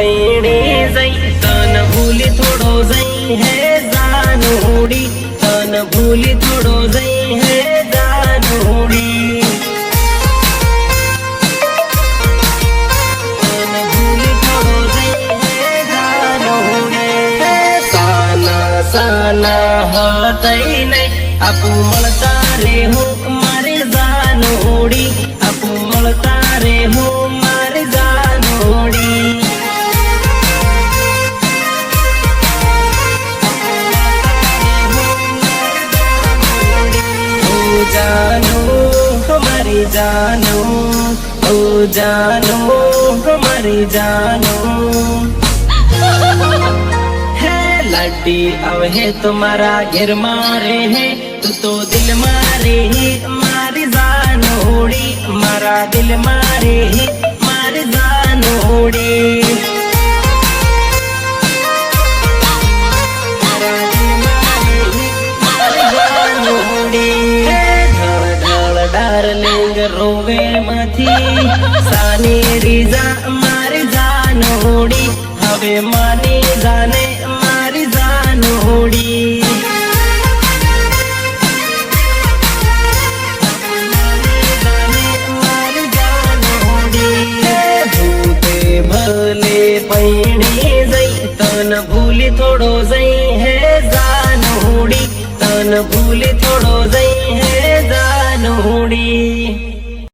पैणे जई तन भूली थोड़ो जई है जानूड़ी तन भूली थोड़ो जई है जानूड़ी तन भूली थोड़ो जई है जानूड़ी साना साना हतई नहीं आपू મળતા રે હું મારી जानूड़ी आपू મળતા રે હું મારી जानूड़ी जानो हमारी जानो ओ जानो हमारी जानो है लड्डी अब है तुम्हारा गिर मारे है तू तो दिल मारे ही मारी जानोड़ी मारा दिल मारे ही मारी जानोड़ी डार्लिंग रोवे मथी सानी रीजा मारी जानोड़ी हवे